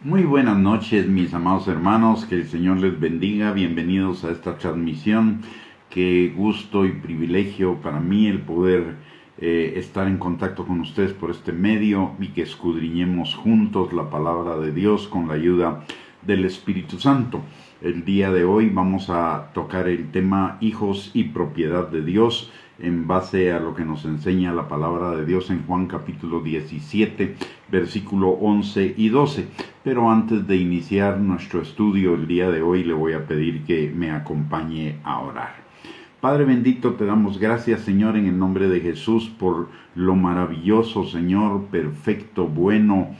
Muy buenas noches, mis amados hermanos, que el Señor les bendiga. Bienvenidos a esta transmisión. Qué gusto y privilegio para mí el poder estar en contacto con ustedes por este medio y que escudriñemos juntos la palabra de Dios con la ayuda del Espíritu Santo. El día de hoy vamos a tocar el tema hijos y propiedad de Dios, en base a lo que nos enseña la palabra de Dios en Juan capítulo 17, versículo 11 y 12. Pero antes de iniciar nuestro estudio el día de hoy, le voy a pedir que me acompañe a orar. Padre bendito, te damos gracias, Señor, en el nombre de Jesús, por lo maravilloso, Señor, perfecto, bueno,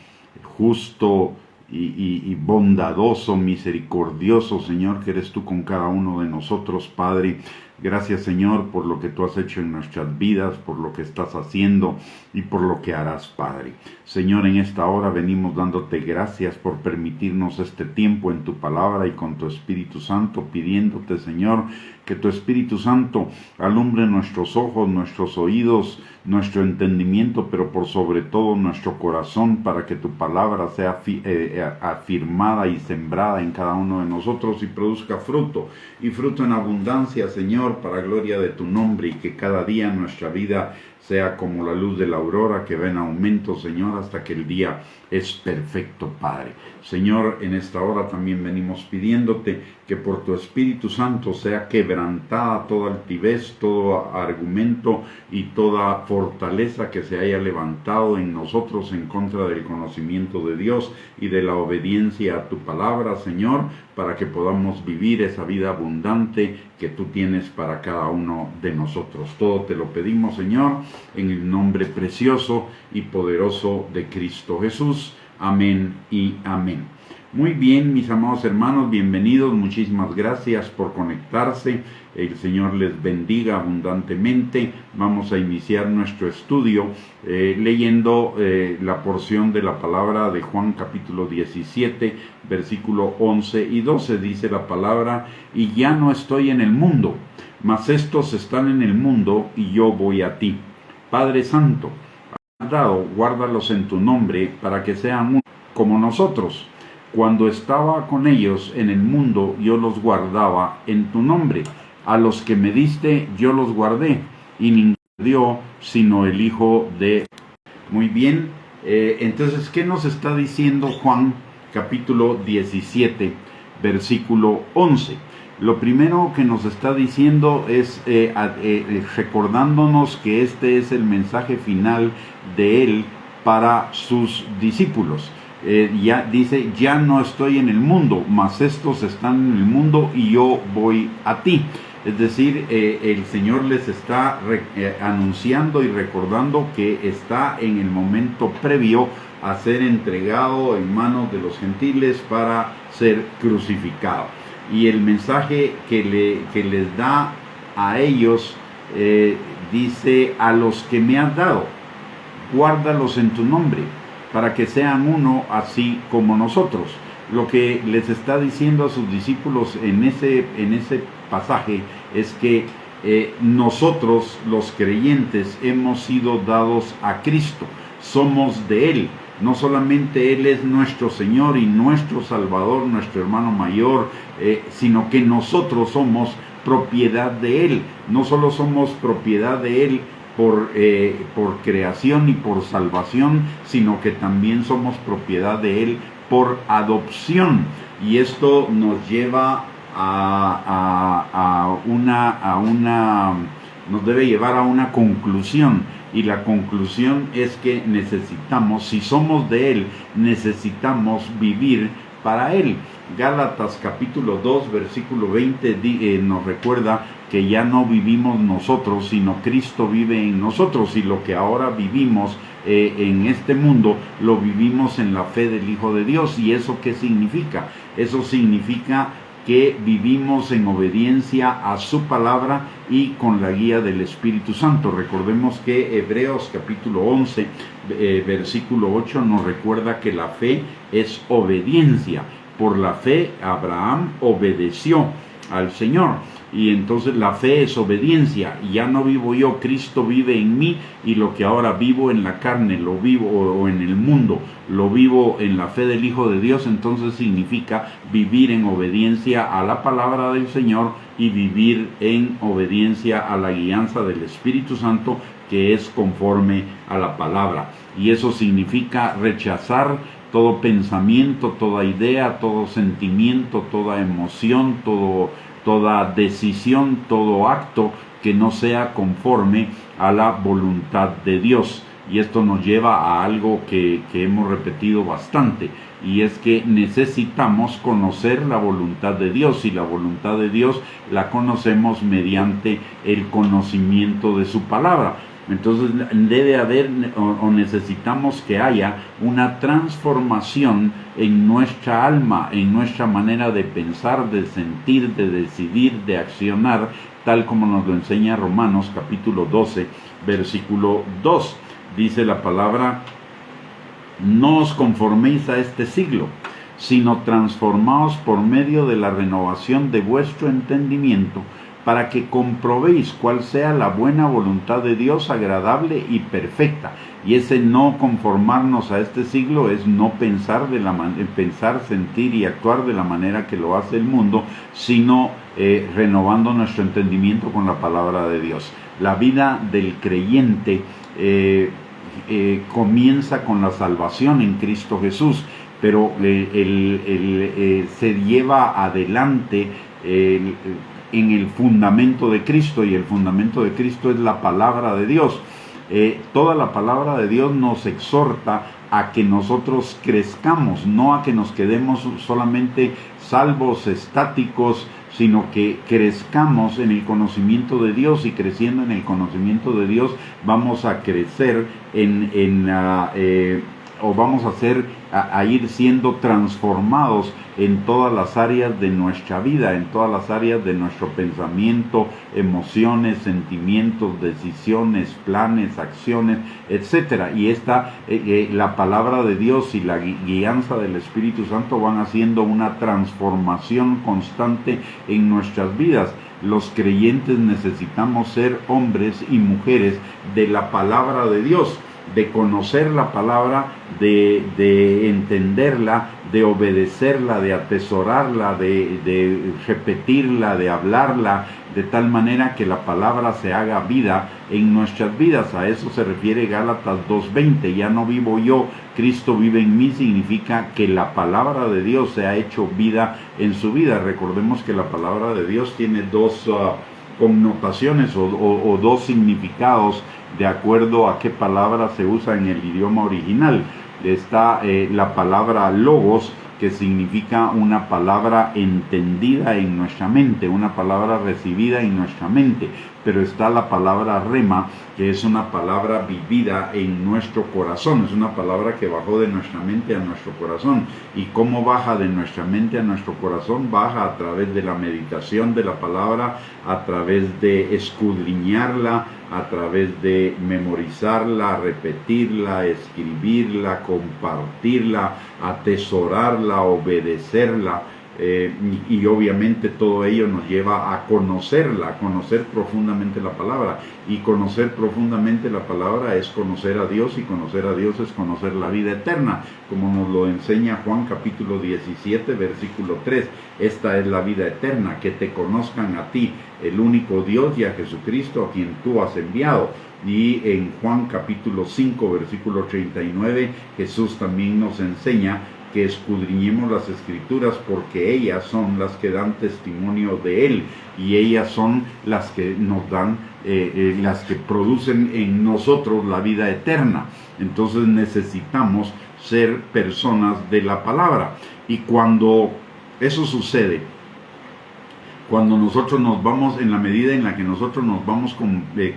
justo y bondadoso, misericordioso, Señor, que eres tú con cada uno de nosotros, Padre. Gracias, Señor, por lo que tú has hecho en nuestras vidas, por lo que estás haciendo y por lo que harás, Padre. Señor, en esta hora venimos dándote gracias por permitirnos este tiempo en tu palabra y con tu Espíritu Santo, pidiéndote, Señor, que tu Espíritu Santo alumbre nuestros ojos, nuestros oídos, nuestro entendimiento, pero por sobre todo nuestro corazón, para que tu palabra sea afirmada y sembrada en cada uno de nosotros y produzca fruto, y fruto en abundancia, Señor, para gloria de tu nombre, y que cada día nuestra vida sea como la luz de la aurora que va en aumento, Señor, hasta que el día es perfecto, Padre. Señor, en esta hora también venimos pidiéndote que por tu Espíritu Santo sea quebrantada toda altivez, todo argumento y toda fortaleza que se haya levantado en nosotros en contra del conocimiento de Dios y de la obediencia a tu palabra, Señor, para que podamos vivir esa vida abundante que tú tienes para cada uno de nosotros. Todo te lo pedimos, Señor, en el nombre precioso y poderoso de Cristo Jesús. Amén y amén. Muy bien, mis amados hermanos, bienvenidos. Muchísimas gracias por conectarse. El Señor les bendiga abundantemente. Vamos a iniciar nuestro estudio leyendo la porción de la palabra de Juan capítulo 17, versículo 11 y 12. Dice la palabra: y ya no estoy en el mundo, mas estos están en el mundo y yo voy a ti. Padre Santo, has dado, guárdalos en tu nombre para que sean uno como nosotros. Cuando estaba con ellos en el mundo, yo los guardaba en tu nombre. A los que me diste, yo los guardé, y ninguno dio, sino el Hijo de... Muy bien, entonces, ¿qué nos está diciendo Juan capítulo 17, versículo 11? Lo primero que nos está diciendo es recordándonos que este es el mensaje final de él para sus discípulos. Ya dice: ya no estoy en el mundo, mas estos están en el mundo y yo voy a ti. Es decir, el Señor les está anunciando y recordando que está en el momento previo a ser entregado en manos de los gentiles para ser crucificado. Y el mensaje que les da a ellos dice: a los que me has dado, guárdalos en tu nombre, para que sean uno así como nosotros. Lo que les está diciendo a sus discípulos en ese pasaje es que nosotros, los creyentes, hemos sido dados a Cristo, somos de Él. No solamente Él es nuestro Señor y nuestro Salvador, nuestro hermano mayor, sino que nosotros somos propiedad de Él. No solo somos propiedad de Él por creación y por salvación, sino que también somos propiedad de Él por adopción. Y esto nos lleva nos debe llevar a una conclusión. Y la conclusión es que necesitamos, si somos de Él, necesitamos vivir para Él. Gálatas capítulo 2, versículo 20 nos recuerda que ya no vivimos nosotros, sino Cristo vive en nosotros, y lo que ahora vivimos en este mundo, lo vivimos en la fe del Hijo de Dios. ¿Y eso qué significa? Eso significa que vivimos en obediencia a su palabra y con la guía del Espíritu Santo. Recordemos que Hebreos capítulo 11, versículo 8 nos recuerda que la fe es obediencia. Por la fe Abraham obedeció al Señor. y entonces la fe es obediencia, y ya no vivo yo, Cristo vive en mí, y lo que ahora vivo en la carne, lo vivo o en el mundo, lo vivo en la fe del Hijo de Dios. Entonces significa vivir en obediencia a la palabra del Señor y vivir en obediencia a la guianza del Espíritu Santo, que es conforme a la palabra. Y eso significa rechazar todo pensamiento, toda idea, todo sentimiento, toda emoción, toda decisión, todo acto que no sea conforme a la voluntad de Dios. Y esto nos lleva a algo que hemos repetido bastante, y es que necesitamos conocer la voluntad de Dios, y la voluntad de Dios la conocemos mediante el conocimiento de su palabra. Entonces debe haber o necesitamos que haya una transformación en nuestra alma, en nuestra manera de pensar, de sentir, de decidir, de accionar, tal como nos lo enseña Romanos capítulo 12, versículo 2. Dice la palabra: no os conforméis a este siglo, sino transformaos por medio de la renovación de vuestro entendimiento, para que comprobéis cuál sea la buena voluntad de Dios, agradable y perfecta. Y ese no conformarnos a este siglo es no pensar pensar, sentir y actuar de la manera que lo hace el mundo, sino renovando nuestro entendimiento con la palabra de Dios. La vida del creyente comienza con la salvación en Cristo Jesús, pero se lleva adelante en el fundamento de Cristo, y el fundamento de Cristo es la palabra de Dios. Toda la palabra de Dios nos exhorta a que nosotros crezcamos, no a que nos quedemos solamente salvos, estáticos, sino que crezcamos en el conocimiento de Dios, y creciendo en el conocimiento de Dios vamos a crecer o vamos a ir siendo transformados en todas las áreas de nuestra vida, en todas las áreas de nuestro pensamiento, emociones, sentimientos, decisiones, planes, acciones, etcétera. Y la palabra de Dios y la guianza del Espíritu Santo van haciendo una transformación constante en nuestras vidas. Los creyentes necesitamos ser hombres y mujeres de la palabra de Dios, de conocer la palabra, de entenderla, de obedecerla, de atesorarla, de repetirla, de hablarla, de tal manera que la palabra se haga vida en nuestras vidas. A eso se refiere Gálatas 2:20. Ya no vivo yo, Cristo vive en mí, significa que la palabra de Dios se ha hecho vida en su vida. Recordemos que la palabra de Dios tiene dos connotaciones o dos significados de acuerdo a qué palabra se usa en el idioma original. Está la palabra logos, que significa una palabra entendida en nuestra mente, una palabra recibida en nuestra mente. Pero está la palabra rema, que es una palabra vivida en nuestro corazón, es una palabra que bajó de nuestra mente a nuestro corazón. ¿Y cómo baja de nuestra mente a nuestro corazón? Baja a través de la meditación de la palabra, a través de escudriñarla, a través de memorizarla, repetirla, escribirla, compartirla, atesorarla, obedecerla. Y obviamente todo ello nos lleva a conocerla, a conocer profundamente la palabra. Y conocer profundamente la palabra es conocer a Dios, y conocer a Dios es conocer la vida eterna, como nos lo enseña Juan capítulo 17, versículo 3. Esta es la vida eterna, que te conozcan a ti, el único Dios, y a Jesucristo, a quien tú has enviado. Y en Juan capítulo 5, versículo 39, Jesús también nos enseña que escudriñemos las Escrituras, porque ellas son las que dan testimonio de Él, y ellas son las que nos dan, las que producen en nosotros la vida eterna. Entonces necesitamos ser personas de la palabra. Y cuando eso sucede, cuando nosotros nos vamos, en la medida en la que nosotros nos vamos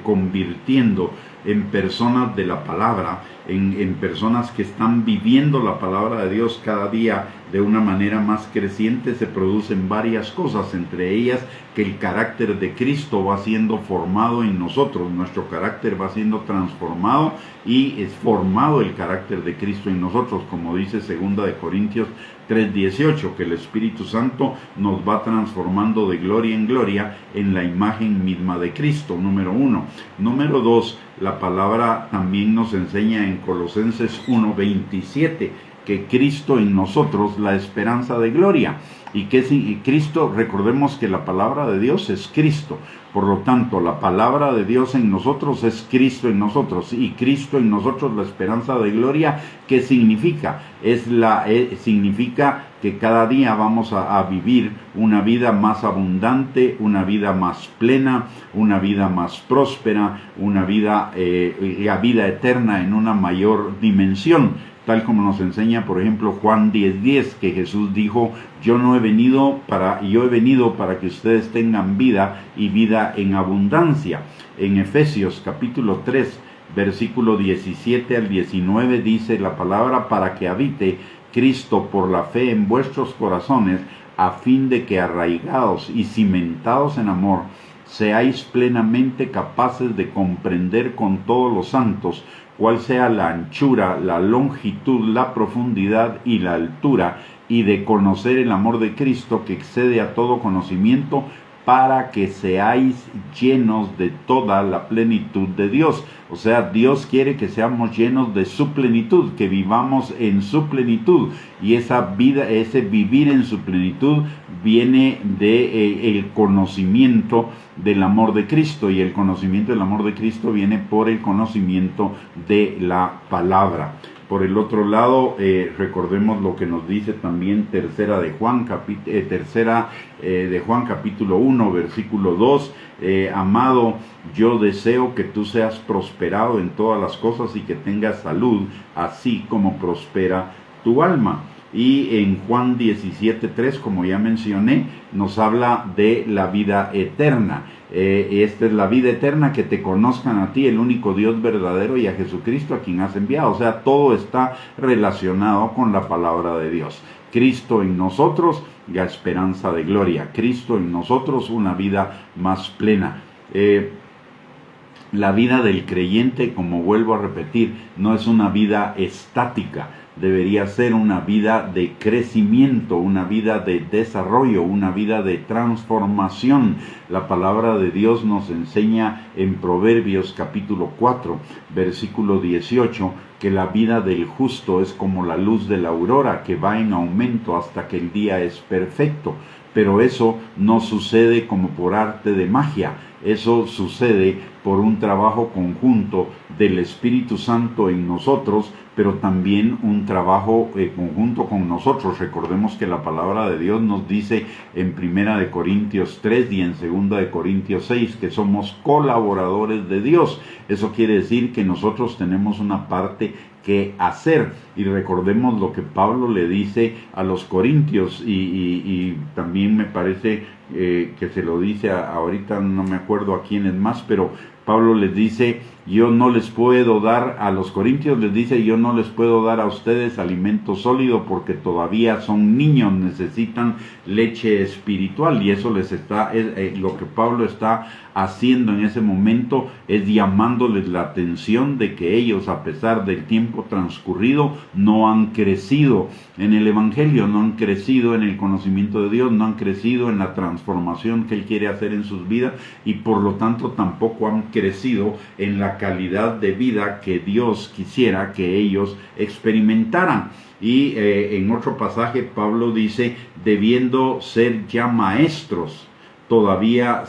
convirtiendo en personas de la palabra, en personas que están viviendo la palabra de Dios cada día de una manera más creciente, se producen varias cosas, entre ellas que el carácter de Cristo va siendo formado en nosotros, nuestro carácter va siendo transformado y es formado el carácter de Cristo en nosotros, como dice 2 Corintios 3:18, que el Espíritu Santo nos va transformando de gloria en gloria en la imagen misma de Cristo, número 1. Número 2, la palabra también nos enseña en Colosenses 1:27, que Cristo en nosotros, la esperanza de gloria. Y que Cristo, recordemos que la palabra de Dios es Cristo. Por lo tanto, la palabra de Dios en nosotros es Cristo en nosotros. Y Cristo en nosotros, la esperanza de gloria, ¿qué significa? Significa que cada día vamos a vivir una vida más abundante, una vida más plena, una vida más próspera, una vida, la vida eterna en una mayor dimensión. Tal como nos enseña, por ejemplo, Juan 10:10, que Jesús dijo, yo he venido para que ustedes tengan vida y vida en abundancia. En Efesios capítulo 3, versículo 17 al 19, dice la palabra, para que habite Cristo por la fe en vuestros corazones, a fin de que arraigados y cimentados en amor, seáis plenamente capaces de comprender con todos los santos cuál sea la anchura, la longitud, la profundidad y la altura, y de conocer el amor de Cristo que excede a todo conocimiento, para que seáis llenos de toda la plenitud de Dios. O sea, Dios quiere que seamos llenos de su plenitud, que vivamos en su plenitud, y esa vida, ese vivir en su plenitud viene de el conocimiento del amor de Cristo, y el conocimiento del amor de Cristo viene por el conocimiento de la palabra. Por el otro lado, recordemos lo que nos dice también tercera de Juan capítulo 1, versículo 2. Amado, yo deseo que tú seas prosperado en todas las cosas y que tengas salud, así como prospera tu alma. Y en Juan 17:3, como ya mencioné, nos habla de la vida eterna. Esta es la vida eterna, que te conozcan a ti, el único Dios verdadero, y a Jesucristo a quien has enviado. O sea, todo está relacionado con la palabra de Dios. Cristo en nosotros, la esperanza de gloria. Cristo en nosotros, una vida más plena. La vida del creyente, como vuelvo a repetir, no es una vida estática. Debería ser una vida de crecimiento, una vida de desarrollo, una vida de transformación. La palabra de Dios nos enseña en Proverbios capítulo 4, versículo 18, que la vida del justo es como la luz de la aurora, que va en aumento hasta que el día es perfecto. Pero eso no sucede como por arte de magia. Eso sucede por un trabajo conjunto del Espíritu Santo en nosotros, pero también un trabajo conjunto con nosotros. Recordemos que la palabra de Dios nos dice en 1 Corintios 3 y en 2 Corintios 6 que somos colaboradores de Dios. Eso quiere decir que nosotros tenemos una parte que hacer. Y recordemos lo que Pablo le dice a los corintios, y también me parece que se lo dice ahorita no me acuerdo a quiénes más, pero Pablo les dice, yo no les puedo dar, a los corintios les dice, yo no les puedo dar a ustedes alimento sólido porque todavía son niños, necesitan leche espiritual. Y eso les está, lo que Pablo está haciendo en ese momento es llamándoles la atención de que ellos, a pesar del tiempo transcurrido, no han crecido en el Evangelio, no han crecido en el conocimiento de Dios, no han crecido en la transformación que Él quiere hacer en sus vidas, y por lo tanto tampoco han crecido en la calidad de vida que Dios quisiera que ellos experimentaran. Y en otro pasaje Pablo dice, debiendo ser ya maestros, todavía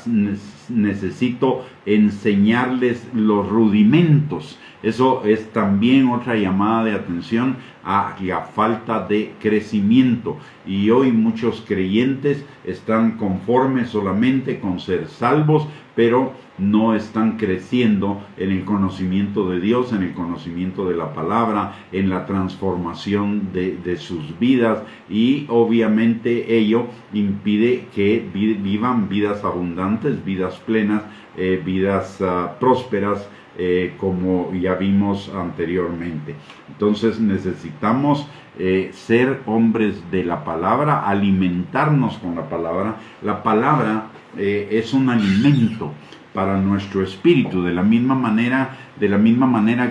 necesito enseñarles los rudimentos. Eso es también otra llamada de atención a la falta de crecimiento. Y hoy muchos creyentes están conformes solamente con ser salvos, pero no están creciendo en el conocimiento de Dios, en el conocimiento de la palabra, en la transformación de sus vidas, y obviamente ello impide que vivan vidas abundantes, vidas plenas, vidas prósperas, como ya vimos anteriormente. Entonces necesitamos ser hombres de la palabra, alimentarnos con la palabra. La palabra es un alimento para nuestro espíritu, de la misma manera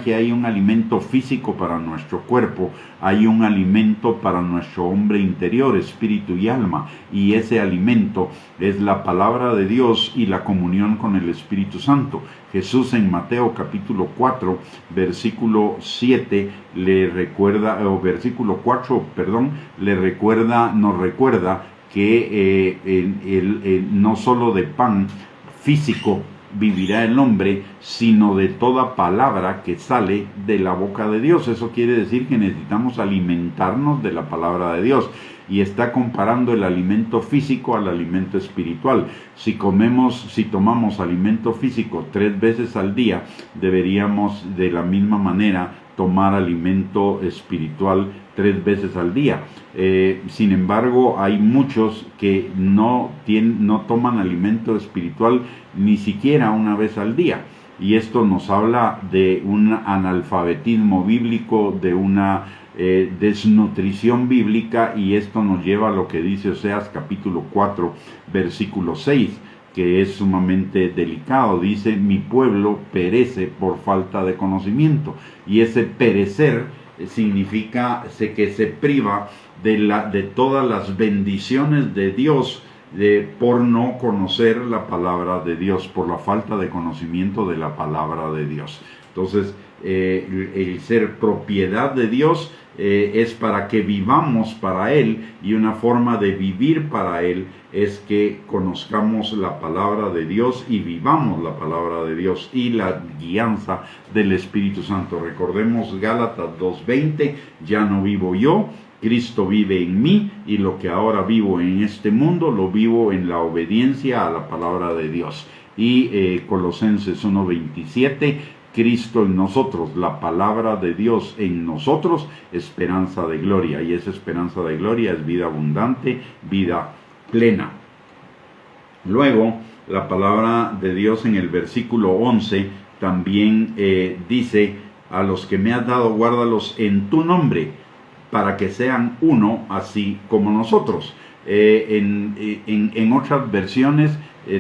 que hay un alimento físico para nuestro cuerpo, hay un alimento para nuestro hombre interior, espíritu y alma, y ese alimento es la palabra de Dios y la comunión con el Espíritu Santo. Jesús en Mateo capítulo 4, versículo 7 le recuerda, o versículo 4, perdón, nos recuerda que no solo de pan físico vivirá el hombre, sino de toda palabra que sale de la boca de Dios. Eso quiere decir que necesitamos alimentarnos de la palabra de Dios. Y está comparando el alimento físico al alimento espiritual. Si tomamos alimento físico 3 veces al día, deberíamos de la misma manera tomar alimento espiritual 3 veces al día. Sin embargo, hay muchos que no toman alimento espiritual ni siquiera una vez al día. Y esto nos habla de un analfabetismo bíblico, de una desnutrición bíblica, y esto nos lleva a lo que dice Oseas capítulo 4, versículo 6, que es sumamente delicado. Dice: mi pueblo perece por falta de conocimiento. Y ese perecer significa que se priva de todas las bendiciones de Dios por no conocer la palabra de Dios, por la falta de conocimiento de la palabra de Dios. Entonces, el ser propiedad de Dios es para que vivamos para Él, y una forma de vivir para Él es que conozcamos la palabra de Dios y vivamos la palabra de Dios y la guianza del Espíritu Santo. Recordemos Gálatas 2:20: ya no vivo yo, Cristo vive en mí, y lo que ahora vivo en este mundo lo vivo en la obediencia a la palabra de Dios. Y Colosenses 1:27: Cristo en nosotros, la palabra de Dios en nosotros, esperanza de gloria. Y esa esperanza de gloria es vida abundante, vida plena. Luego, la palabra de Dios en el versículo 11 también dice: a los que me has dado, guárdalos en tu nombre, para que sean uno, así como nosotros. En otras versiones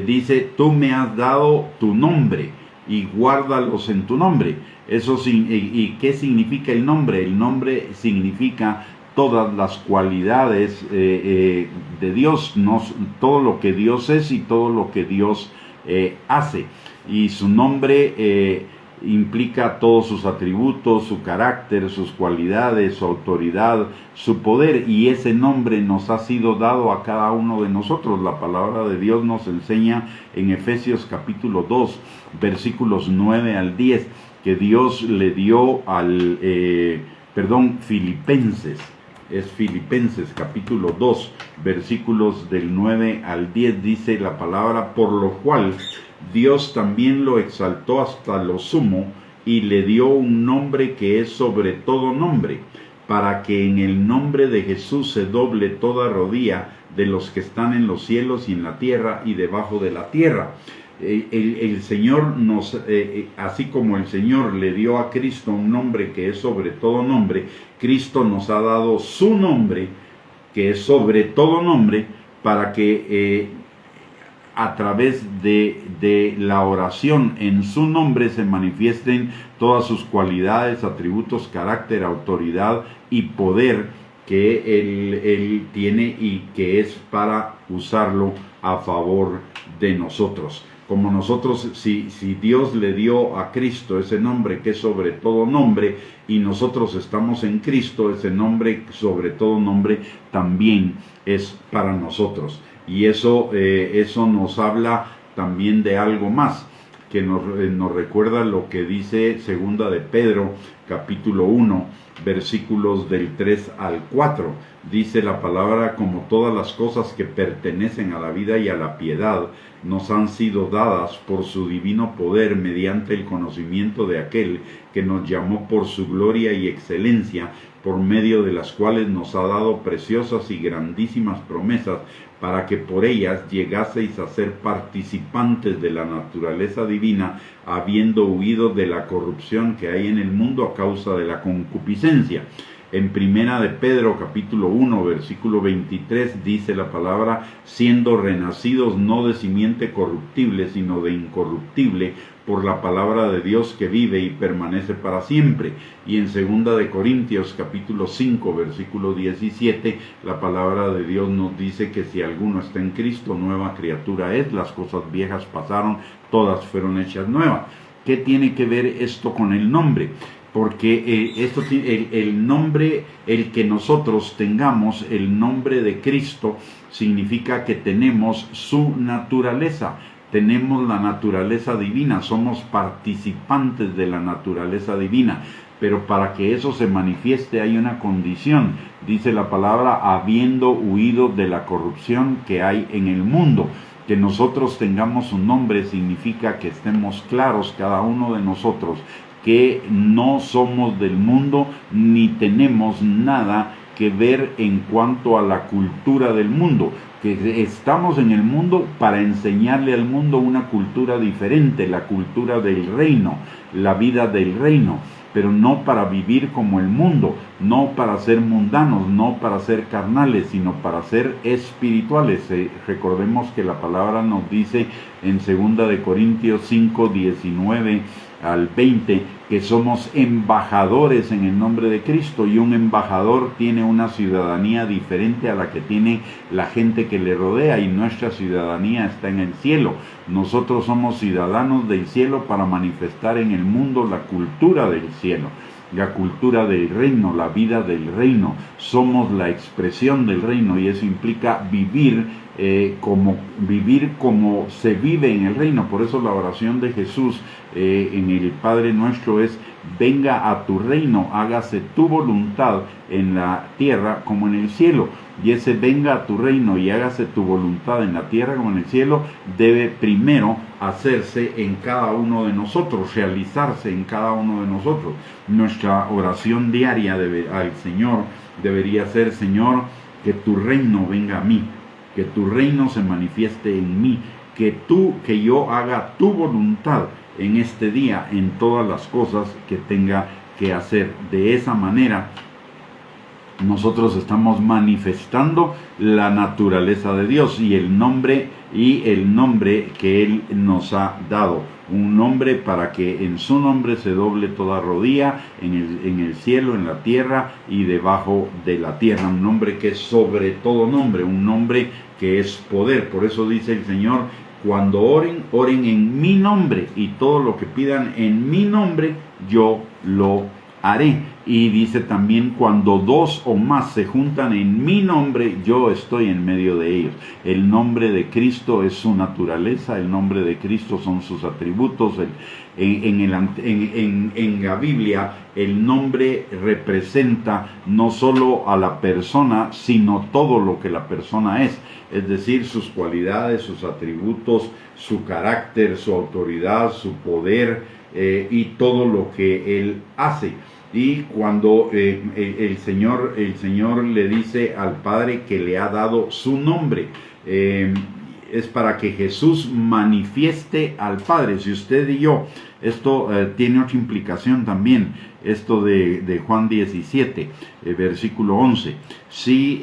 dice: tú me has dado tu nombre y guárdalos en tu nombre. ¿Y qué significa el nombre? El nombre significa todas las cualidades de Dios, todo lo que Dios es y todo lo que Dios hace. Y su nombre implica todos sus atributos, su carácter, sus cualidades, su autoridad, su poder, y ese nombre nos ha sido dado a cada uno de nosotros. La palabra de Dios nos enseña en Efesios capítulo 2, versículos 9 al 10, que Dios le dio Filipenses capítulo 2, versículos del 9 al 10, dice la palabra: por lo cual Dios también lo exaltó hasta lo sumo y le dio un nombre que es sobre todo nombre, para que en el nombre de Jesús se doble toda rodilla de los que están en los cielos y en la tierra y debajo de la tierra. El Señor así como el Señor le dio a Cristo un nombre que es sobre todo nombre, Cristo nos ha dado su nombre que es sobre todo nombre, para que a través de la oración en su nombre se manifiesten todas sus cualidades, atributos, carácter, autoridad y poder que Él tiene, y que es para usarlo a favor de nosotros. Como nosotros, si Dios le dio a Cristo ese nombre que es sobre todo nombre, y nosotros estamos en Cristo, ese nombre sobre todo nombre también es para nosotros. Y eso nos habla también de algo más, que nos recuerda lo que dice segunda de Pedro, capítulo 1, versículos del 3 al 4. Dice la palabra: como todas las cosas que pertenecen a la vida y a la piedad nos han sido dadas por su divino poder, mediante el conocimiento de aquel que nos llamó por su gloria y excelencia, por medio de las cuales nos ha dado preciosas y grandísimas promesas, para que por ellas llegaseis a ser participantes de la naturaleza divina, habiendo huido de la corrupción que hay en el mundo a causa de la concupiscencia. En Primera de Pedro, capítulo 1, versículo 23, dice la palabra: siendo renacidos no de simiente corruptible, sino de incorruptible, por la palabra de Dios que vive y permanece para siempre. Y en Segunda de Corintios, capítulo 5, versículo 17, la palabra de Dios nos dice que si alguno está en Cristo, nueva criatura es, las cosas viejas pasaron, todas fueron hechas nuevas. ¿Qué tiene que ver esto con el nombre? Porque el nombre, el que nosotros tengamos el nombre de Cristo, significa que tenemos su naturaleza, tenemos la naturaleza divina, somos participantes de la naturaleza divina. Pero para que eso se manifieste hay una condición, dice la palabra: habiendo huido de la corrupción que hay en el mundo. Que nosotros tengamos un nombre significa que estemos claros cada uno de nosotros que no somos del mundo ni tenemos nada que ver en cuanto a la cultura del mundo, que estamos en el mundo para enseñarle al mundo una cultura diferente, la cultura del reino, la vida del reino, pero no para vivir como el mundo, no para ser mundanos, no para ser carnales, sino para ser espirituales. Recordemos que la palabra nos dice en 2 de Corintios 5, 19 al 20, que somos embajadores en el nombre de Cristo, y un embajador tiene una ciudadanía diferente a la que tiene la gente que le rodea, y nuestra ciudadanía está en el cielo. Nosotros somos ciudadanos del cielo para manifestar en el mundo la cultura del cielo, la cultura del reino, la vida del reino. Somos la expresión del reino, y eso implica vivir como se vive en el reino. Por eso la oración de Jesús en el Padre Nuestro es: venga a tu reino, hágase tu voluntad en la tierra como en el cielo. Y ese venga a tu reino y hágase tu voluntad en la tierra como en el cielo debe primero hacerse en cada uno de nosotros, realizarse en cada uno de nosotros. Nuestra oración diaria al Señor debería ser: Señor, que tu reino venga a mí, que tu reino se manifieste en mí, que yo haga tu voluntad en este día, en todas las cosas que tenga que hacer. De esa manera nosotros estamos manifestando la naturaleza de Dios y el nombre que Él nos ha dado. Un nombre para que en su nombre se doble toda rodilla en el cielo, en la tierra y debajo de la tierra. Un nombre que es sobre todo nombre, un nombre que es poder. Por eso dice el Señor: cuando oren, oren en mi nombre, y todo lo que pidan en mi nombre, yo lo haré. Y dice también: cuando dos o más se juntan en mi nombre, yo estoy en medio de ellos. El nombre de Cristo es su naturaleza, el nombre de Cristo son sus atributos. En la Biblia el nombre representa no solo a la persona, sino todo lo que la persona es decir, sus cualidades, sus atributos, su carácter, su autoridad, su poder y todo lo que Él hace. Y cuando el Señor le dice al Padre que le ha dado su nombre, es para que Jesús manifieste al Padre. Si usted y yo, esto tiene otra implicación también, esto de Juan 17, versículo 11. Si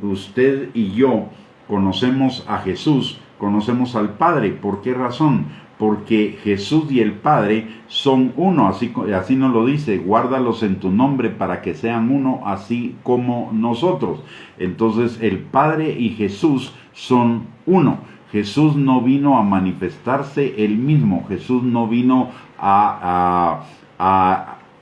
usted y yo conocemos a Jesús, conocemos al Padre. ¿Por qué razón? Porque Jesús y el Padre son uno, así nos lo dice: guárdalos en tu nombre para que sean uno, así como nosotros. Entonces el Padre y Jesús son uno. Jesús no vino a manifestarse él mismo, Jesús no vino a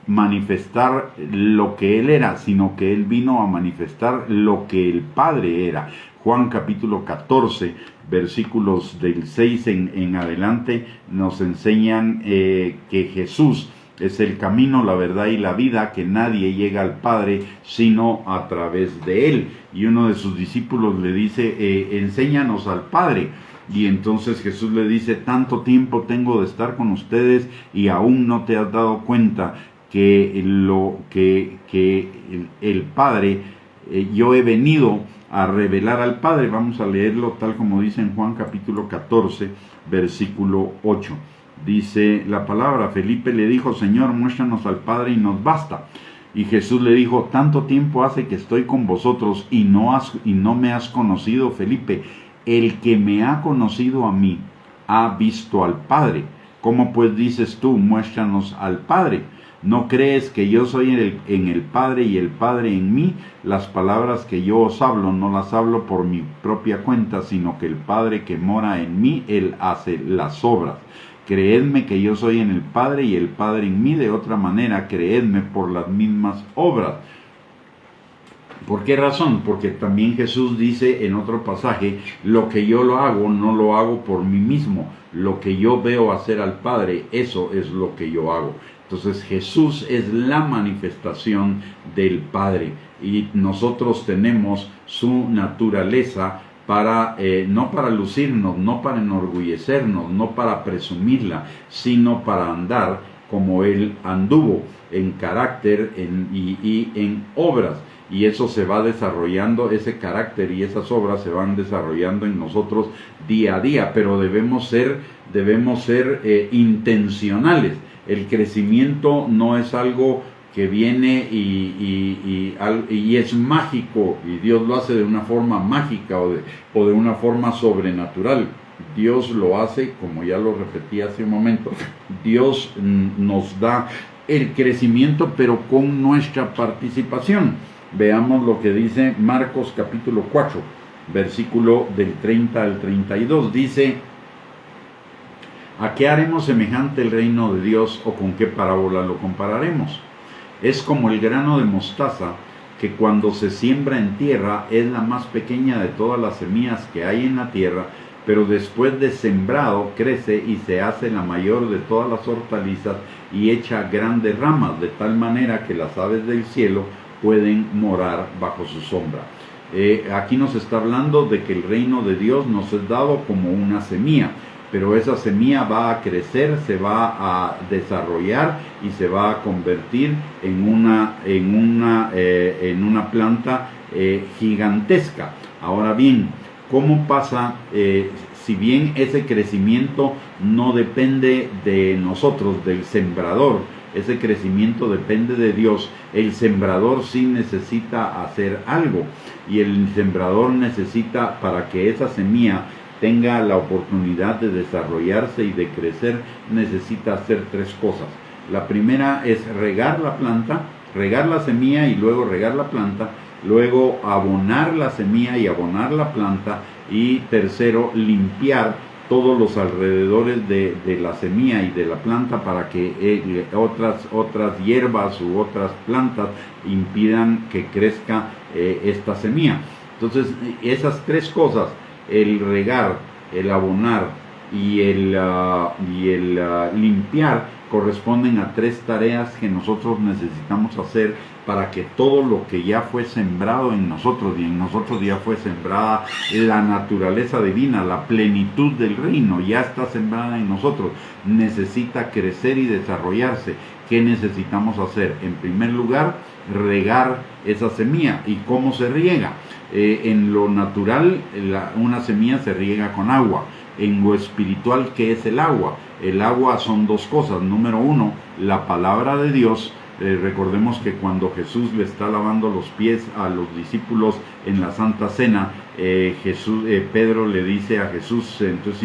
manifestar lo que él era, sino que él vino a manifestar lo que el Padre era. Juan capítulo 14, versículos del 6 en adelante, nos enseñan que Jesús es el camino, la verdad y la vida, que nadie llega al Padre sino a través de Él. Y uno de sus discípulos le dice: enséñanos al Padre. Y entonces Jesús le dice: tanto tiempo tengo de estar con ustedes y aún no te has dado cuenta que el Padre, yo he venido a revelar al Padre. Vamos a leerlo tal como dice en Juan capítulo 14, versículo 8. Dice la palabra: Felipe le dijo: Señor, muéstranos al Padre y nos basta. Y Jesús le dijo: tanto tiempo hace que estoy con vosotros y no me has conocido, Felipe. El que me ha conocido a mí ha visto al Padre. ¿Cómo pues dices tú, muéstranos al Padre? ¿No crees que yo soy en el Padre y el Padre en mí? Las palabras que yo os hablo no las hablo por mi propia cuenta, sino que el Padre que mora en mí, Él hace las obras. Creedme que yo soy en el Padre y el Padre en mí. De otra manera, creedme por las mismas obras. ¿Por qué razón? Porque también Jesús dice en otro pasaje: lo que yo lo hago, no lo hago por mí mismo. Lo que yo veo hacer al Padre, eso es lo que yo hago. Entonces Jesús es la manifestación del Padre y nosotros tenemos su naturaleza para, no para lucirnos, no para enorgullecernos, no para presumirla, sino para andar como Él anduvo, en carácter y en obras. Y eso se va desarrollando, ese carácter y esas obras se van desarrollando en nosotros día a día, pero debemos ser intencionales. El crecimiento no es algo que viene y es mágico, y Dios lo hace de una forma mágica o de una forma sobrenatural. Dios lo hace, como ya lo repetí hace un momento, Dios nos da el crecimiento, pero con nuestra participación. Veamos lo que dice Marcos capítulo 4, versículo del 30 al 32. Dice: ¿a qué haremos semejante el reino de Dios, o con qué parábola lo compararemos? Es como el grano de mostaza, que cuando se siembra en tierra es la más pequeña de todas las semillas que hay en la tierra, pero después de sembrado crece y se hace la mayor de todas las hortalizas y echa grandes ramas, de tal manera que las aves del cielo pueden morar bajo su sombra. Aquí nos está hablando de que el reino de Dios nos es dado como una semilla, pero esa semilla va a crecer, se va a desarrollar y se va a convertir en una planta gigantesca. Ahora bien, ¿cómo pasa? Si bien ese crecimiento no depende de nosotros, del sembrador, ese crecimiento depende de Dios, el sembrador sí necesita hacer algo, y el sembrador necesita, para que esa semilla tenga la oportunidad de desarrollarse y de crecer, necesita hacer tres cosas. La primera es regar la planta, regar la semilla y luego regar la planta, luego abonar la semilla y abonar la planta, y tercero, limpiar todos los alrededores de la semilla y de la planta para que otras hierbas u otras plantas impidan que crezca esta semilla. Entonces, esas tres cosas, el regar, el abonar y el limpiar, corresponden a tres tareas que nosotros necesitamos hacer para que todo lo que ya fue sembrado en nosotros, y en nosotros ya fue sembrada la naturaleza divina, la plenitud del reino, ya está sembrada en nosotros, necesita crecer y desarrollarse. ¿Qué necesitamos hacer? En primer lugar, regar esa semilla. ¿Y cómo se riega? En lo natural, una semilla se riega con agua. En lo espiritual, ¿qué es el agua? El agua son dos cosas. Número uno, la palabra de Dios. Recordemos que cuando Jesús le está lavando los pies a los discípulos en la Santa Cena, Pedro le dice a Jesús: entonces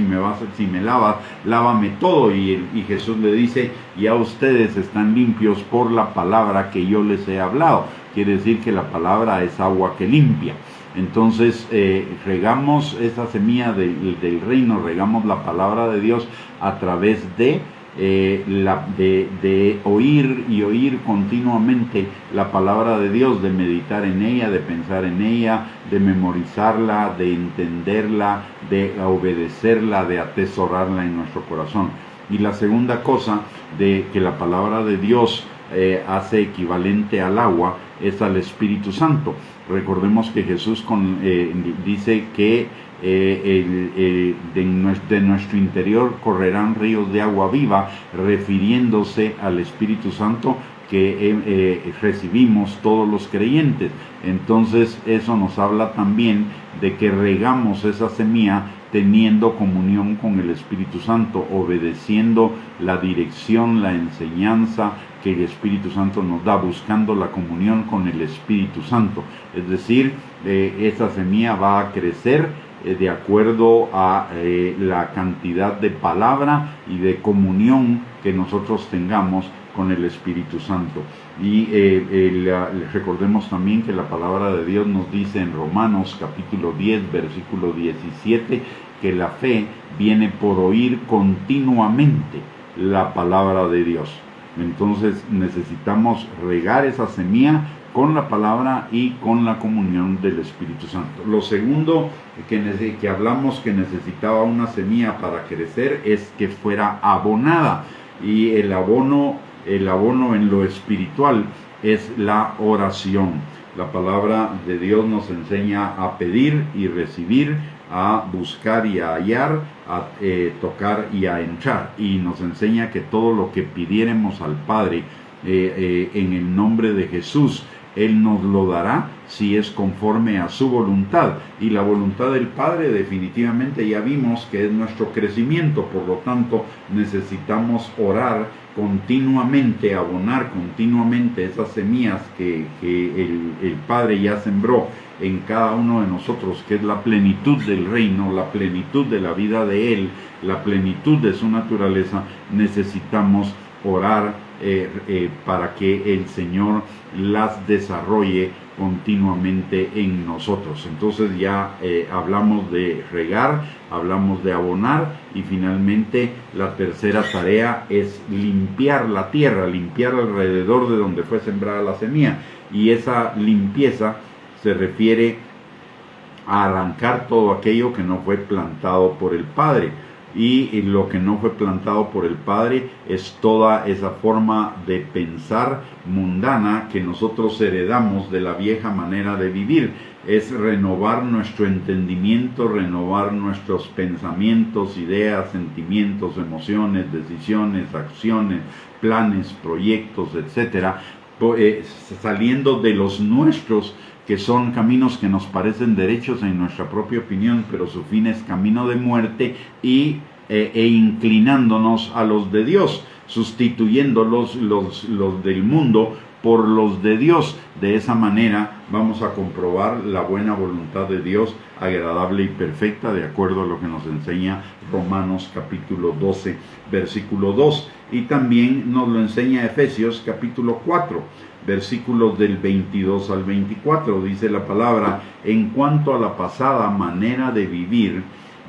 si me lavas, lávame todo. Y Jesús le dice: ya ustedes están limpios por la palabra que yo les he hablado. Quiere decir que la palabra es agua que limpia. Entonces regamos esa semilla del reino, regamos la palabra de Dios a través de oír continuamente la palabra de Dios, de meditar en ella, de pensar en ella, de memorizarla, de entenderla, de obedecerla, de atesorarla en nuestro corazón. Y la segunda cosa de que la palabra de Dios hace equivalente al agua es al Espíritu Santo. Recordemos que Jesús dice que de nuestro interior correrán ríos de agua viva, refiriéndose al Espíritu Santo, que recibimos todos los creyentes. Entonces eso nos habla también de que regamos esa semilla teniendo comunión con el Espíritu Santo, obedeciendo la dirección, la enseñanza que el Espíritu Santo nos da, buscando la comunión con el Espíritu Santo. Es decir, esa semilla va a crecer de acuerdo a la cantidad de palabra y de comunión que nosotros tengamos con el Espíritu Santo. Y recordemos también que la palabra de Dios nos dice en Romanos capítulo 10, versículo 17, que la fe viene por oír continuamente la palabra de Dios. Entonces necesitamos regar esa semilla con la palabra y con la comunión del Espíritu Santo. Lo segundo que hablamos que necesitaba una semilla para crecer es que fuera abonada. Y el abono en lo espiritual es la oración. La palabra de Dios nos enseña a pedir y recibir, a buscar y a hallar, a tocar y a entrar. Y nos enseña que todo lo que pidiéremos al Padre en el nombre de Jesús, Él nos lo dará si es conforme a su voluntad. Y la voluntad del Padre definitivamente ya vimos que es nuestro crecimiento. Por lo tanto, necesitamos orar continuamente, abonar continuamente esas semillas que el Padre ya sembró en cada uno de nosotros, que es la plenitud del reino, la plenitud de la vida de Él, la plenitud de su naturaleza. Necesitamos orar para que el Señor las desarrolle continuamente en nosotros. Entonces ya hablamos de regar, hablamos de abonar, y finalmente la tercera tarea es limpiar la tierra, limpiar alrededor de donde fue sembrada la semilla. Y esa limpieza se refiere a arrancar todo aquello que no fue plantado por el Padre. Y lo que no fue plantado por el Padre es toda esa forma de pensar mundana que nosotros heredamos de la vieja manera de vivir. Es renovar nuestro entendimiento, renovar nuestros pensamientos, ideas, sentimientos, emociones, decisiones, acciones, planes, proyectos, etcétera, saliendo de los nuestros, que son caminos que nos parecen derechos en nuestra propia opinión, pero su fin es camino de muerte, e inclinándonos a los de Dios, sustituyendo los del mundo por los de Dios. De esa manera vamos a comprobar la buena voluntad de Dios, agradable y perfecta, de acuerdo a lo que nos enseña Romanos capítulo 12, versículo 2. Y también nos lo enseña Efesios capítulo 4, versículos del 22 al 24. Dice la palabra: en cuanto a la pasada manera de vivir,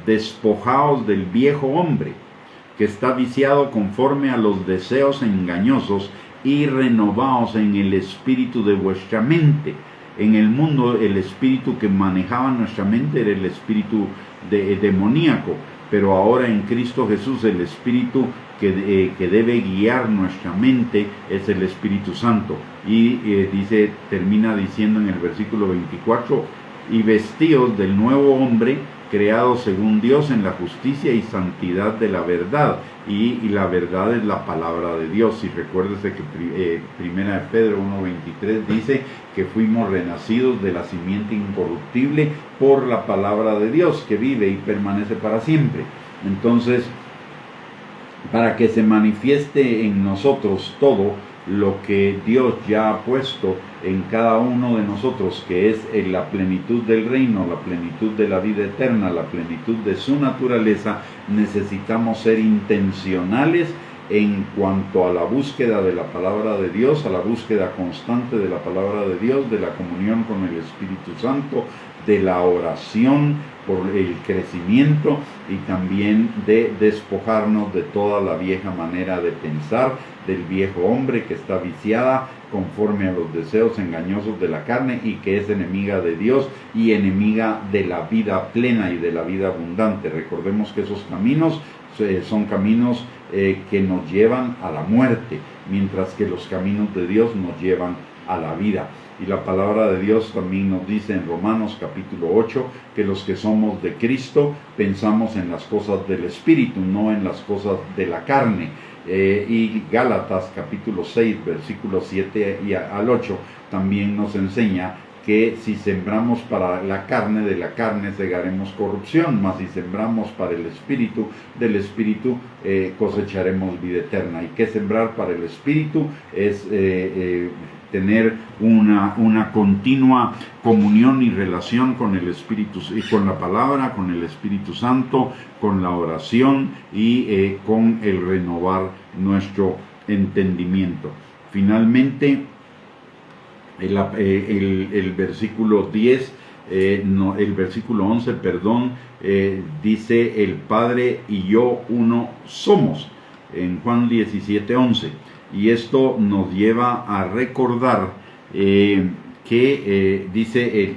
despojaos del viejo hombre, que está viciado conforme a los deseos engañosos, y renovaos en el espíritu de vuestra mente. En el mundo, el espíritu que manejaba nuestra mente era el espíritu demoníaco, pero ahora en Cristo Jesús el espíritu que debe guiar nuestra mente es el Espíritu Santo. Y termina diciendo en el versículo 24: y vestíos del nuevo hombre, creado según Dios en la justicia y santidad de la verdad. Y la verdad es la palabra de Dios. Y recuérdese que primera de Pedro 1:23 dice que fuimos renacidos de la simiente incorruptible por la palabra de Dios, que vive y permanece para siempre. Entonces, para que se manifieste en nosotros todo lo que Dios ya ha puesto en cada uno de nosotros, que es en la plenitud del reino, la plenitud de la vida eterna, la plenitud de su naturaleza, necesitamos ser intencionales en cuanto a la búsqueda de la palabra de Dios, a la búsqueda constante de la palabra de Dios, de la comunión con el Espíritu Santo, de la oración por el crecimiento, y también de despojarnos de toda la vieja manera de pensar, del viejo hombre que está viciada conforme a los deseos engañosos de la carne, y que es enemiga de Dios y enemiga de la vida plena y de la vida abundante. Recordemos que esos caminos son caminos que nos llevan a la muerte, mientras que los caminos de Dios nos llevan a la vida. Y la palabra de Dios también nos dice en Romanos capítulo 8 que los que somos de Cristo pensamos en las cosas del Espíritu, no en las cosas de la carne. Y Gálatas capítulo 6 versículos 7 al 8 también nos enseña que si sembramos para la carne, de la carne segaremos corrupción, mas si sembramos para el Espíritu, del Espíritu cosecharemos vida eterna. Y que sembrar para el Espíritu es tener una continua comunión y relación con el Espíritu, y con la palabra, con el Espíritu Santo, con la oración y con el renovar nuestro entendimiento. Finalmente, el versículo 10, el versículo 11, dice: el Padre y yo uno somos, en Juan 17:11. Y esto nos lleva a recordar que dice,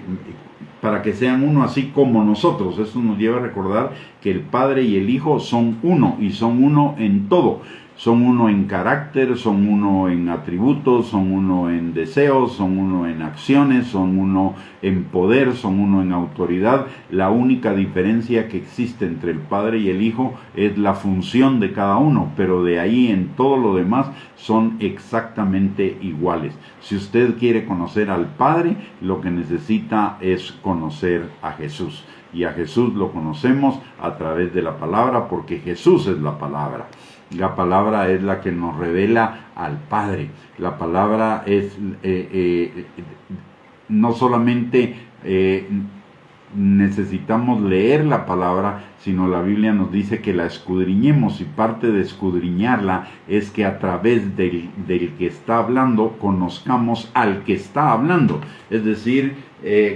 para que sean uno así como nosotros. Esto nos lleva a recordar que el Padre y el Hijo son uno, y son uno en todo. Son uno en carácter, son uno en atributos, son uno en deseos, son uno en acciones, son uno en poder, son uno en autoridad. La única diferencia que existe entre el Padre y el Hijo es la función de cada uno, pero de ahí en todo lo demás son exactamente iguales. Si usted quiere conocer al Padre, lo que necesita es conocer a Jesús. Y a Jesús lo conocemos a través de la palabra, porque Jesús es la palabra. La palabra es la que nos revela al Padre. La palabra es no solamente necesitamos leer la palabra, sino la Biblia nos dice que la escudriñemos, y parte de escudriñarla es que a través del que está hablando conozcamos al que está hablando. Es decir,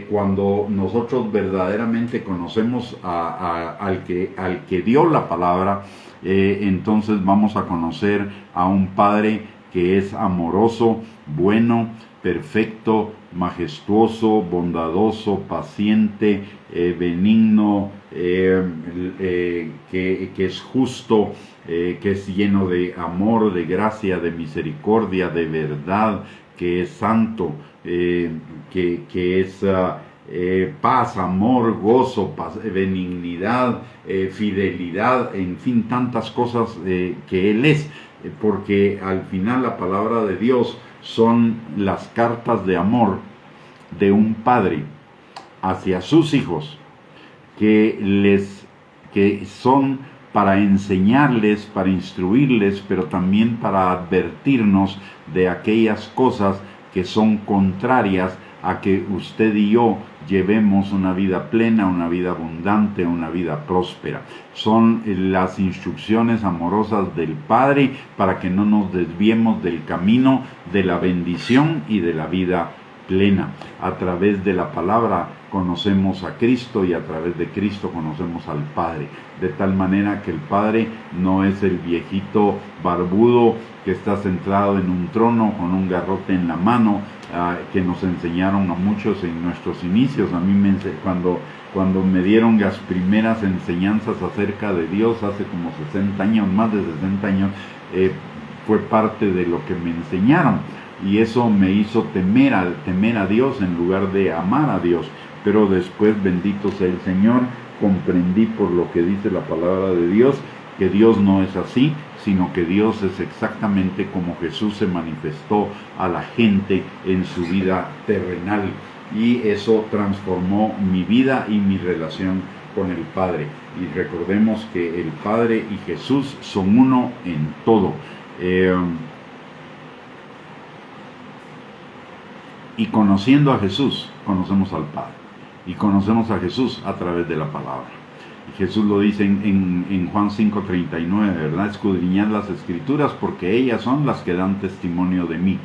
cuando nosotros verdaderamente conocemos al que dio la palabra, entonces vamos a conocer a un Padre que es amoroso, bueno, perfecto, majestuoso, bondadoso, paciente, benigno, que es justo, que es lleno de amor, de gracia, de misericordia, de verdad, que es santo, que es paz, amor, gozo, benignidad, fidelidad, en fin, tantas cosas que Él es, porque al final la palabra de Dios son las cartas de amor de un padre hacia sus hijos, que son para enseñarles, para instruirles, pero también para advertirnos de aquellas cosas que son contrarias a que usted y yo llevemos una vida plena, una vida abundante, una vida próspera. Son las instrucciones amorosas del Padre para que no nos desviemos del camino de la bendición y de la vida plena. A través de la palabra conocemos a Cristo, y a través de Cristo conocemos al Padre, de tal manera que el Padre no es el viejito barbudo que está sentado en un trono con un garrote en la mano, que nos enseñaron a muchos en nuestros inicios. A mí cuando me dieron las primeras enseñanzas acerca de Dios hace como 60 años, más de 60 años, fue parte de lo que me enseñaron, y eso me hizo temer a Dios en lugar de amar a Dios. Pero después, bendito sea el Señor, comprendí por lo que dice la palabra de Dios, que Dios no es así, sino que Dios es exactamente como Jesús se manifestó a la gente en su vida terrenal, y eso transformó mi vida y mi relación con el Padre. Y recordemos que el Padre y Jesús son uno en todo. Y conociendo a Jesús, conocemos al Padre, y conocemos a Jesús a través de la palabra. Y Jesús lo dice en Juan 5:39, ¿verdad? Escudriñad las Escrituras, porque ellas son las que dan testimonio de mí.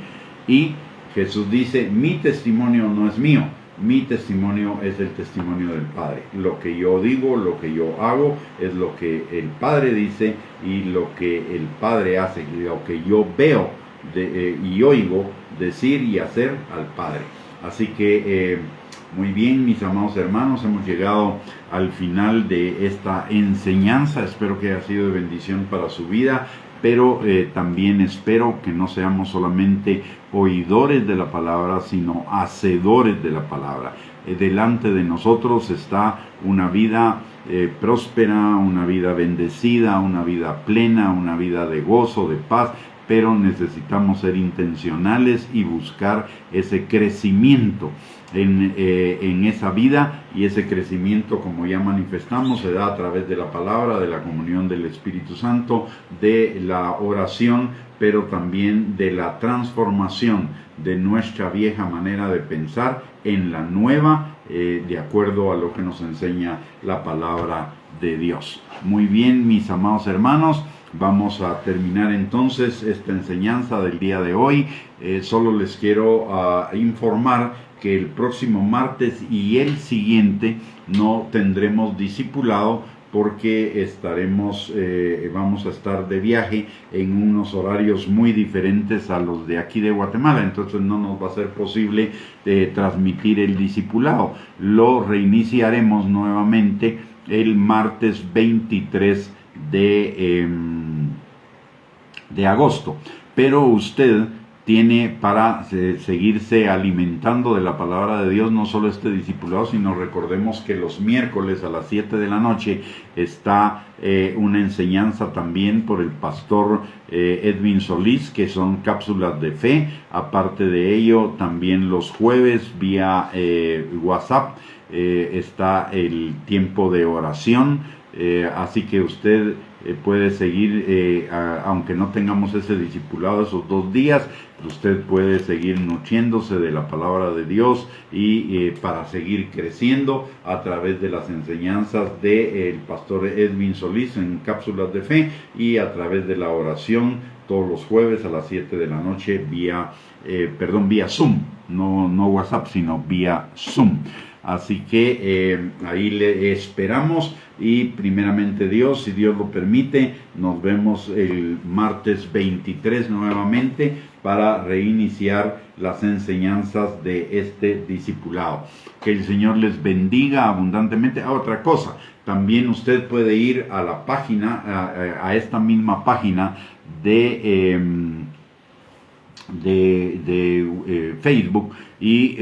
Y Jesús dice: mi testimonio no es mío, mi testimonio es el testimonio del Padre. Lo que yo digo, lo que yo hago, es lo que el Padre dice, y lo que el Padre hace, y lo que yo veo y oigo decir y hacer al Padre. Así que muy bien, mis amados hermanos, hemos llegado al final de esta enseñanza. Espero que haya sido de bendición para su vida. pero también espero que no seamos solamente oidores de la palabra, sino hacedores de la palabra. Delante de nosotros está una vida próspera, una vida bendecida, una vida plena, una vida de gozo, de paz, pero necesitamos ser intencionales y buscar ese crecimiento en esa vida, y ese crecimiento, como ya manifestamos, se da a través de la palabra, de la comunión del Espíritu Santo, de la oración, pero también de la transformación de nuestra vieja manera de pensar en la nueva, de acuerdo a lo que nos enseña la palabra de Dios. Muy bien, mis amados hermanos, vamos a terminar entonces esta enseñanza del día de hoy. Solo les quiero informar que el próximo martes y el siguiente no tendremos discipulado, porque vamos a estar de viaje en unos horarios muy diferentes a los de aquí de Guatemala. Entonces no nos va a ser posible transmitir el discipulado. Lo reiniciaremos nuevamente el martes 23 de agosto. Pero usted tiene para seguirse alimentando de la palabra de Dios, no solo este discipulado, sino recordemos que los miércoles a las 7 de la noche está una enseñanza también por el pastor Edwin Solís, que son cápsulas de fe. Aparte de ello, también los jueves vía WhatsApp está el tiempo de oración. Así que usted puede seguir, aunque no tengamos ese discipulado esos 2 días, usted puede seguir nutriéndose de la palabra de Dios y para seguir creciendo a través de las enseñanzas del pastor Edwin Solís en cápsulas de fe, y a través de la oración todos los jueves a las 7 de la noche vía Zoom, no WhatsApp, sino vía Zoom. Así que ahí le esperamos, y primeramente Dios, si Dios lo permite, nos vemos el martes 23 nuevamente para reiniciar las enseñanzas de este discipulado. Que el Señor les bendiga abundantemente. Otra cosa, también usted puede ir a la página, a esta misma página de Facebook, y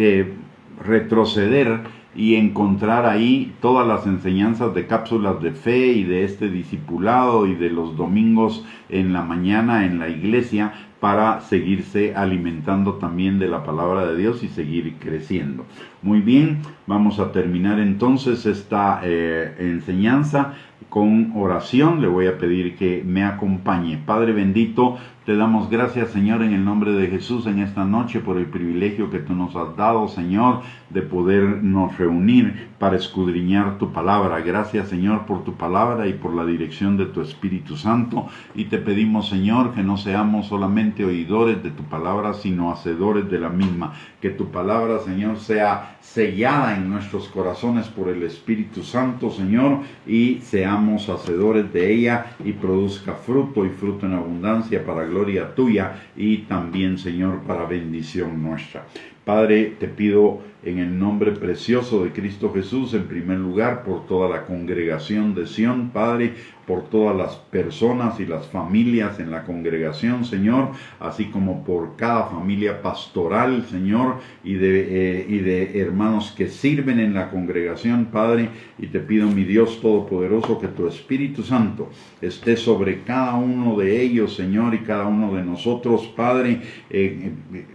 retroceder y encontrar ahí todas las enseñanzas de cápsulas de fe y de este discipulado y de los domingos en la mañana en la iglesia, para seguirse alimentando también de la palabra de Dios y seguir creciendo. Muy bien, vamos a terminar entonces esta enseñanza con oración. Le voy a pedir que me acompañe. Padre bendito, te damos gracias, Señor, en el nombre de Jesús, en esta noche, por el privilegio que tú nos has dado, Señor, de podernos reunir para escudriñar tu palabra. Gracias, Señor, por tu palabra y por la dirección de tu Espíritu Santo. Y te pedimos, Señor, que no seamos solamente oidores de tu palabra, sino hacedores de la misma. Que tu palabra, Señor, sea sellada en nuestros corazones por el Espíritu Santo, Señor, y seamos hacedores de ella, y produzca fruto, y fruto en abundancia, para gloria tuya y también, Señor, para bendición nuestra. Padre, te pido en el nombre precioso de Cristo Jesús, en primer lugar, por toda la congregación de Sión, Padre, por todas las personas y las familias en la congregación, Señor, así como por cada familia pastoral, Señor, y de hermanos que sirven en la congregación, Padre, y te pido, mi Dios Todopoderoso, que tu Espíritu Santo esté sobre cada uno de ellos, Señor, y cada uno de nosotros, Padre,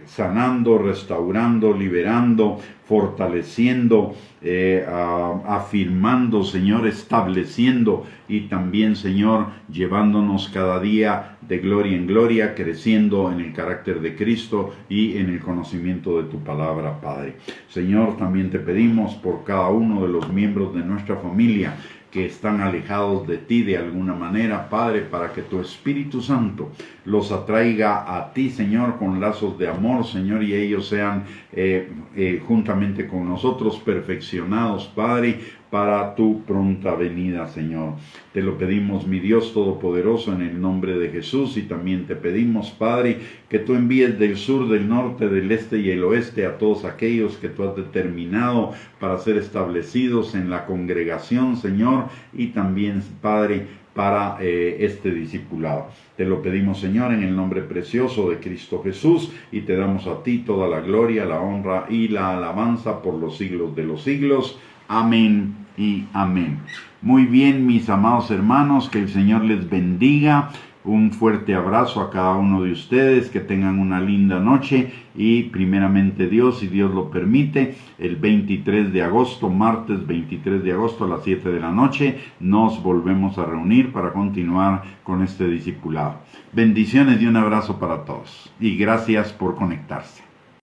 sanando, restaurando, liberando, fortaleciendo, afirmando, Señor, estableciendo, y también, Señor, llevándonos cada día de gloria en gloria, creciendo en el carácter de Cristo y en el conocimiento de tu palabra, Padre. Señor, también te pedimos por cada uno de los miembros de nuestra familia que están alejados de ti de alguna manera, Padre, para que tu Espíritu Santo los atraiga a ti, Señor, con lazos de amor, Señor, y ellos sean juntamente con nosotros perfeccionados, Padre, para tu pronta venida, Señor. Te lo pedimos, mi Dios Todopoderoso, en el nombre de Jesús, y también te pedimos, Padre, que tú envíes del sur, del norte, del este y el oeste a todos aquellos que tú has determinado para ser establecidos en la congregación, Señor, y también, Padre, para este discipulado. Te lo pedimos, Señor, en el nombre precioso de Cristo Jesús, y te damos a ti toda la gloria, la honra y la alabanza por los siglos de los siglos. Amén y amén. Muy bien, mis amados hermanos, que el Señor les bendiga. Un fuerte abrazo a cada uno de ustedes, que tengan una linda noche y primeramente Dios, si Dios lo permite, el 23 de agosto, martes 23 de agosto a las 7 de la noche, nos volvemos a reunir para continuar con este discipulado. Bendiciones y un abrazo para todos y gracias por conectarse.